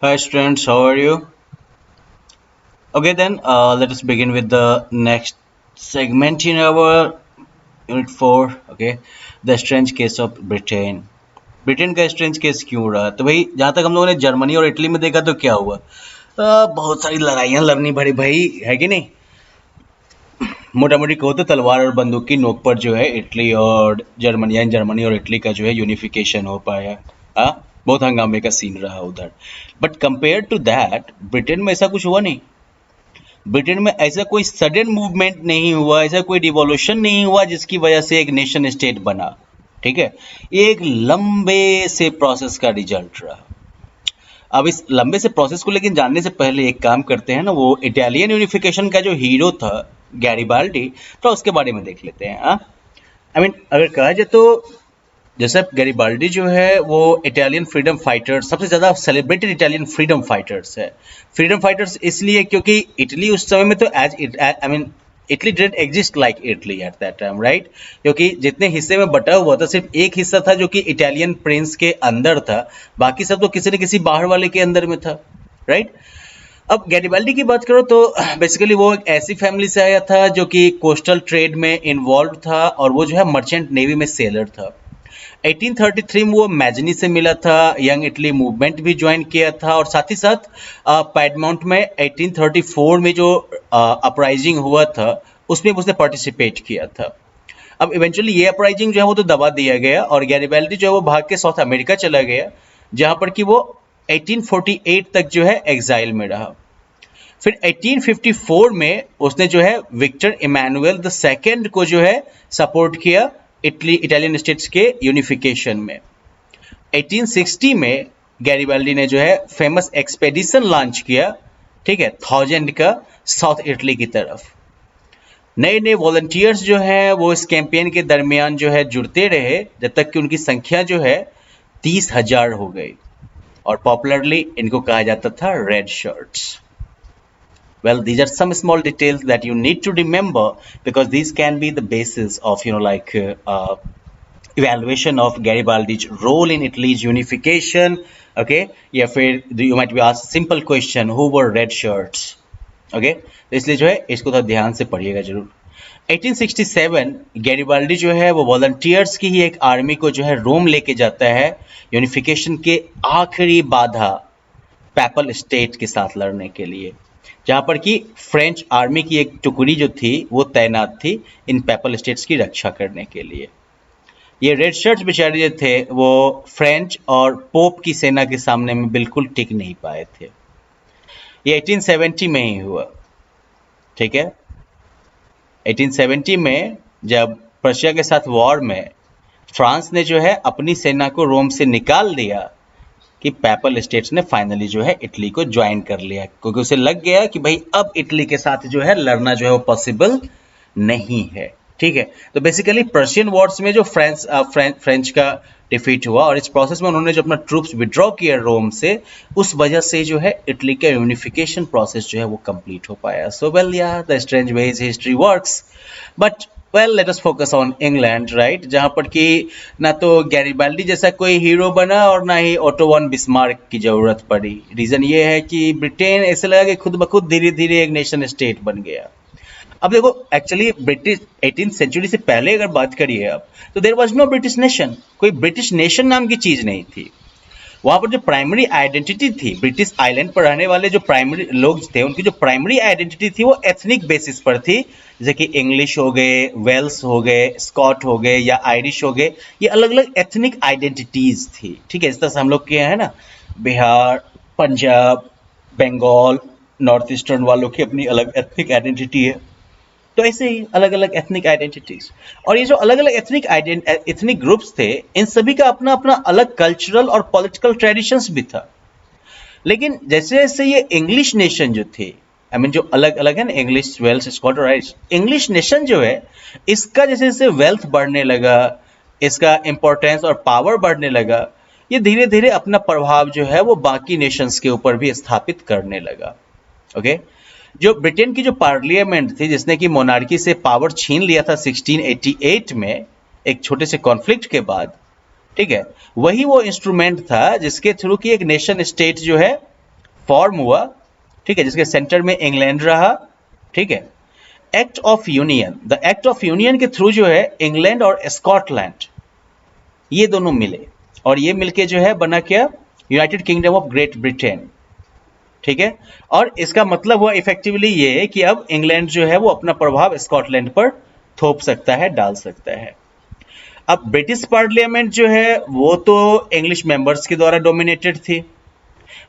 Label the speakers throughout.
Speaker 1: Hi students, how are you? Okay then, let us begin with the next segment in our unit 4. Okay, the strange case of Britain. Britain का strange case क्यों हो रहा? तो भाई जहाँ तक हम लोगों ने जर्मनी और इटली में देखा तो क्या हुआ? बहुत सारी लड़ाइयाँ लड़नी पड़ी भाई, है कि नहीं? मोटा मोटी कहो तो तलवार और बंदूक की नोक पर जो है इटली और जर्मनी और इटली का जो है यूनिफिकेशन हो पाया। हाँ, बहुत हंगामे का सीन रहा उधर। But compare to that Britain में ऐसा कुछ हुआ नहीं। ब्रिटेन में ऐसा कोई सडन मूवमेंट नहीं हुआ, ऐसा कोई रिवॉल्यूशन नहीं हुआ जिसकी वजह से एक नेशन स्टेट बना। ठीक है, ये एक लंबे से प्रोसेस का रिजल्ट रहा। अब इस लंबे से प्रोसेस को लेकिन जानने से पहले एक काम करते हैं ना, वो इटालियन यूनिफिकेशन का जो हीरो था गैरिबाल्डी, तो उसके बारे में देख लेते हैं। आई मीन अगर कहा जाए तो जैसे गैरिबाल्डी जो है वो इटालियन फ्रीडम फाइटर, सबसे ज़्यादा सेलिब्रेटेड इटालियन फ्रीडम फाइटर्स है। फ्रीडम फाइटर्स इसलिए क्योंकि इटली उस समय में तो I mean Italy didn't exist like Italy at that time, right? क्योंकि जितने हिस्से में बटा हुआ था सिर्फ एक हिस्सा था जो कि इटालियन प्रिंस के अंदर था, बाकी सब तो किसी न किसी बाहर वाले के अंदर में था, राइट? अब गैरिबाल्डी की बात करो तो बेसिकली वो एक ऐसी फैमिली से आया था जो कि कोस्टल ट्रेड में इन्वॉल्व था और वो जो है मर्चेंट नेवी में सेलर था। 1833 में वो मैजनी से मिला था, यंग इटली मूवमेंट भी ज्वाइन किया था और साथ ही साथ पैडमाउंट में 1834 में जो अपराइजिंग हुआ था उसमें उसने पार्टिसिपेट किया था। अब इवेंचुअली ये अपराइजिंग जो है वो तो दबा दिया गया और गैरिबाल्डी जो है वो भाग के साउथ अमेरिका चला गया, जहां पर कि वो 1848 तक जो है एग्जाइल में रहा। फिर 1854 में उसने जो है विक्टर इमैनुअल द सेकेंड को जो है सपोर्ट किया इटालियन स्टेट्स के यूनिफिकेशन में। 1860 में गैरिबाल्डी ने जो है फेमस एक्सपेडिशन लॉन्च किया, ठीक है, 1000 का साउथ इटली की तरफ। नए नए वॉलंटियर्स जो हैं वो इस कैंपेन के दरमियान जो है जुड़ते रहे जब तक कि उनकी संख्या जो है 30,000 हो गई और पॉपुलरली इनको कहा जाता था red shirts. Well, these are some small details that you need to remember because these can be the basis of, evaluation of Garibaldi's role in Italy's unification. Okay, या फिर you might be asked simple question, who were red shirts? Okay, तो इसलिए जो है इसको तो ध्यान से पढ़िएगा जरूर। 1867 गैरिबाल्डी जो है वो वॉलंटियर्स की ही एक आर्मी को जो है रोम लेके जाता है यूनिफिकेशन के आखिरी बाधा पैपल स्टेट के साथ लड़ने के लिए, जहां पर कि फ्रेंच आर्मी की एक टुकड़ी जो थी वो तैनात थी इन पैपल स्टेट्स की रक्षा करने के लिए। ये रेड शर्ट्स बेचारे जो थे वो फ्रेंच और पोप की सेना के सामने में बिल्कुल टिक नहीं पाए थे। ये 1870 में ही हुआ, ठीक है। 1870 में जब प्रशिया के साथ वॉर में फ्रांस ने जो है अपनी सेना को रोम से निकाल दिया कि पैपल स्टेट्स ने फाइनली जो है इटली को ज्वाइन कर लिया, क्योंकि उसे लग गया कि भाई अब इटली के साथ जो है लड़ना जो है वो पॉसिबल नहीं है, ठीक है। तो बेसिकली पर्शियन वॉर्स में जो फ्रेंच का डिफीट हुआ और इस प्रोसेस में उन्होंने जो अपना ट्रूप्स विड्रॉ किया रोम से, उस वजह से जो है इटली का यूनिफिकेशन प्रोसेस जो है वो कंप्लीट हो पाया। सो वेल या the strange veg history works, but well let us focus on England, right, जहां पर कि ना तो गैरिबाल्डी जैसा कोई हीरो बना और ना ही ओटो वन बिस्मार्क की जरूरत पड़ी। रीजन ये है कि ब्रिटेन ऐसे लगा कि खुद ब खुद धीरे धीरे एक नेशन स्टेट बन गया। अब देखो एक्चुअली ब्रिटिश 18th सेंचुरी से पहले अगर बात करिए अब, तो there was no British nation, कोई ब्रिटिश नेशन नाम की चीज नहीं थी। वहां पर जो प्राइमरी आइडेंटिटी थी, ब्रिटिश आइलैंड पर रहने वाले जो प्राइमरी लोग थे उनकी जो प्राइमरी आइडेंटिटी थी वो एथनिक बेसिस पर थी, जैसे कि इंग्लिश हो गए, वेल्स हो गए, स्कॉट हो गए या आयरिश हो गए, ये अलग अलग एथनिक आइडेंटिटीज थी, ठीक है। इस तरह से हम लोग के हैं ना, बिहार, पंजाब, बंगाल, नॉर्थ ईस्टर्न वालों की अपनी अलग एथनिक आइडेंटिटी है, तो ऐसे ही अलग अलग एथनिक आइडेंटिटीज। और ये जो अलग अलग एथनिक ग्रुप्स थे, इन सभी का अपना अपना अलग कल्चरल और पॉलिटिकल ट्रेडिशंस भी था। लेकिन जैसे जैसे ये इंग्लिश नेशन जो थी, आई मीन जो अलग अलग है ना, इंग्लिश, वेल्स, स्कॉट और आयरिश, इंग्लिश नेशन जो है इसका जैसे जैसे वेल्थ बढ़ने लगा, इसका इंपॉर्टेंस और पावर बढ़ने लगा, ये धीरे धीरे अपना प्रभाव जो है वो बाकी नेशंस के ऊपर भी स्थापित करने लगा। ओके, जो ब्रिटेन की जो पार्लियामेंट थी जिसने कि मोनार्की से पावर छीन लिया था 1688 में एक छोटे से कॉन्फ्लिक्ट के बाद, ठीक है, वही वो इंस्ट्रूमेंट था जिसके थ्रू की एक नेशन स्टेट जो है फॉर्म हुआ, ठीक है, जिसके सेंटर में इंग्लैंड रहा, ठीक है। Act of union, the act of union के थ्रू जो है इंग्लैंड और स्कॉटलैंड ये दोनों मिले, और ये मिलके जो है बना क्या, United kingdom of great Britain, ठीक है। और इसका मतलब हुआ इफेक्टिवली ये कि अब इंग्लैंड जो है वो अपना प्रभाव स्कॉटलैंड पर थोप सकता है, डाल सकता है। अब ब्रिटिश पार्लियामेंट जो है वो तो इंग्लिश मेंबर्स के द्वारा डोमिनेटेड थी।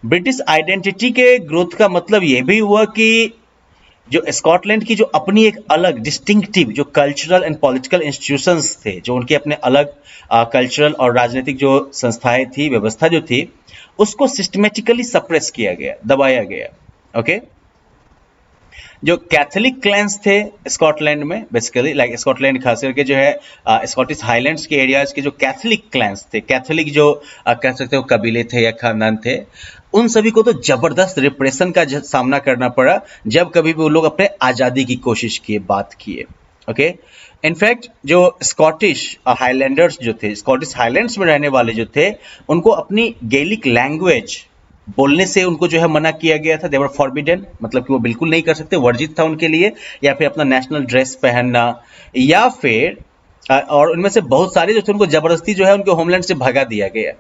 Speaker 1: ब्रिटिश आइडेंटिटी के ग्रोथ का मतलब ये भी हुआ कि जो स्कॉटलैंड की जो अपनी एक अलग डिस्टिंक्टिव जो कल्चरल एंड पॉलिटिकल इंस्टीट्यूशंस थे, जो उनके अपने अलग कल्चरल और राजनीतिक जो संस्थाएं थी, व्यवस्था जो थी, उसको सिस्टमेटिकली सप्रेस किया गया, दबाया गया, ओके। जो कैथोलिक क्लैंस थे स्कॉटलैंड में, बेसिकली लाइक स्कॉटलैंड खास करके जो है स्कॉटिश हाईलैंड्स के एरियाज के जो कैथोलिक क्लैंस थे, कैथोलिक जो कह सकते हो कबीले थे या खानदान थे, उन सभी को तो जबरदस्त रिप्रेशन का सामना करना पड़ा जब कभी भी वो लोग अपने आज़ादी की कोशिश किए, बात किए, ओके। इनफैक्ट जो स्कॉटिश हाईलैंडर्स जो थे, स्कॉटिश हाईलैंड्स में रहने वाले जो थे, उनको अपनी गैलिक लैंग्वेज बोलने से उनको जो है मना किया गया था, दे वर फॉरबिडन, मतलब कि वो बिल्कुल नहीं कर सकते, वर्जित था उनके लिए, या फिर अपना नेशनल ड्रेस पहनना, या फिर और उनमें से बहुत सारे जो थे उनको जबरदस्ती जो है उनके होमलैंड से भगा दिया गया,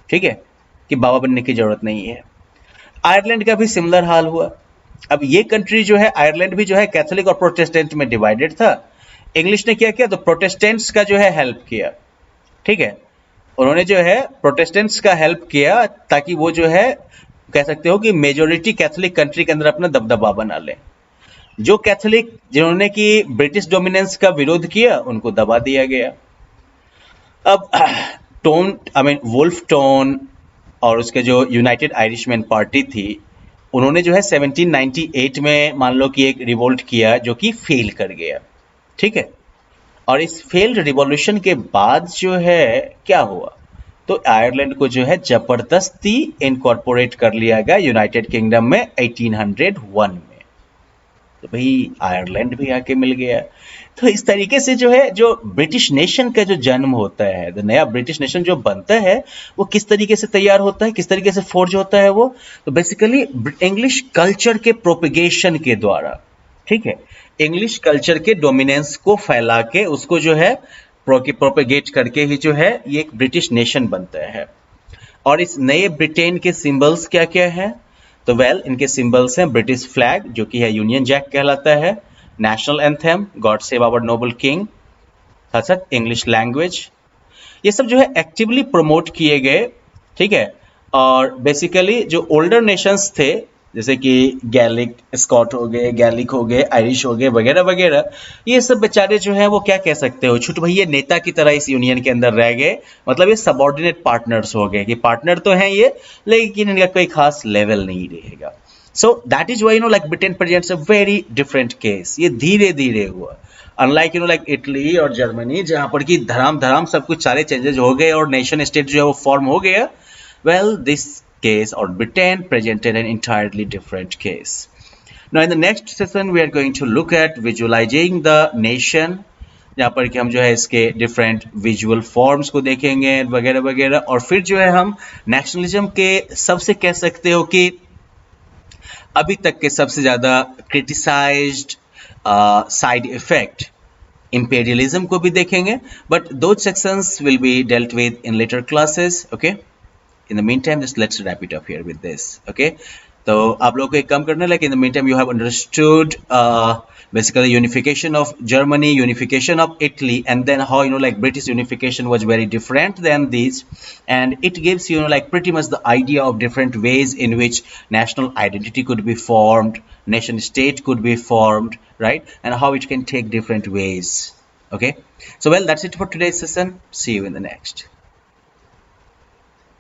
Speaker 1: ठीक है, कि बाबा बनने की जरूरत नहीं है। आयरलैंड का भी सिमिलर हाल हुआ। अब ये कंट्री जो है आयरलैंड भी जो है कैथोलिक और प्रोटेस्टेंट में डिवाइडेड था। इंग्लिश ने क्या किया, तो प्रोटेस्टेंट्स का जो है हेल्प किया, ठीक है, उन्होंने जो है प्रोटेस्टेंट्स का हेल्प किया ताकि वो जो है कह सकते हो कि मेजोरिटी कैथोलिक कंट्री के अंदर अपना दबदबा बना ले। जो कैथोलिक जिन्होंने कि ब्रिटिश डोमिनेंस का विरोध किया, उनको दबा दिया गया। अब टोन वुल्फ टोन और उसके जो यूनाइटेड आयरिशमैन पार्टी थी, उन्होंने जो है 1798 में मान लो कि एक रिवोल्ट किया जो कि फेल कर गया, ठीक है। और इस फेल्ड रिवॉल्यूशन के बाद जो है क्या हुआ, तो आयरलैंड को जो है जबरदस्ती इनकॉर्पोरेट कर लिया गया यूनाइटेड किंगडम में 1801 में। तो भाई आयरलैंड भी आके मिल गया। तो इस तरीके से जो है जो ब्रिटिश नेशन का जो जन्म होता है, द नया ब्रिटिश नेशन जो बनता है, वो किस तरीके से तैयार होता है, किस तरीके से फोर्ज होता है वो, तो बेसिकली इंग्लिश कल्चर के प्रोपेगेशन के द्वारा, ठीक है, इंग्लिश कल्चर के डोमिनेंस को फैला के उसको जो है प्रोपेगेट करके ही जो है ये एक ब्रिटिश नेशन बनता है। और इस नए ब्रिटेन के सिंबल्स क्या क्या है, तो वेल इनके सिंबल्स हैं ब्रिटिश फ्लैग जो कि है यूनियन जैक कहलाता है, national anthem God save our noble king, साथ साथ इंग्लिश लैंग्वेज, ये सब जो है एक्टिवली प्रमोट किए गए, ठीक है। और बेसिकली जो ओल्डर नेशंस थे जैसे कि गैलिक स्कॉट हो गए, गैलिक हो गए, आयरिश हो गए, वगैरह वगैरह, ये सब बेचारे जो है वो क्या कह सकते हो, छुट भैया नेता की तरह इस यूनियन के अंदर रह गए। मतलब ये सबऑर्डिनेट पार्टनर्स हो गए कि पार्टनर तो हैं ये, लेकिन इनका कोई खास लेवल नहीं रहेगा। So that is why like Britain presents a very different case. ये धीरे धीरे हुआ, अनलाइक लाइक इटली और जर्मनी जहां पर कि धड़ाम धड़ाम सब कुछ सारे चेंजेस हो गए और नेशन स्टेट जो है वो फॉर्म हो गया। Well this case or Britain presented an entirely different case. Now in the next session we are going to look at visualizing the nation, जहाँ पर कि हम जो है इसके different visual forms को देखेंगे वगैरह वगैरह, और फिर जो है हम नेशनलिज्म के सबसे कह सकते हो कि अभी तक के सबसे ज़्यादा क्रिटिसाइज्ड साइड इफेक्ट imperialism को भी देखेंगे, but those sections will be dealt with in later classes, okay? In the meantime, just let's wrap it up here with this, okay? तो आप लोगों को एक काम करना है, like in the meantime you have understood basically unification of Germany, unification of Italy, and then how like British unification was very different than these, and it gives like pretty much the idea of different ways in which national identity could be formed, nation state could be formed, right? And how it can take different ways, okay? So well, that's it for today's session. See you in the next.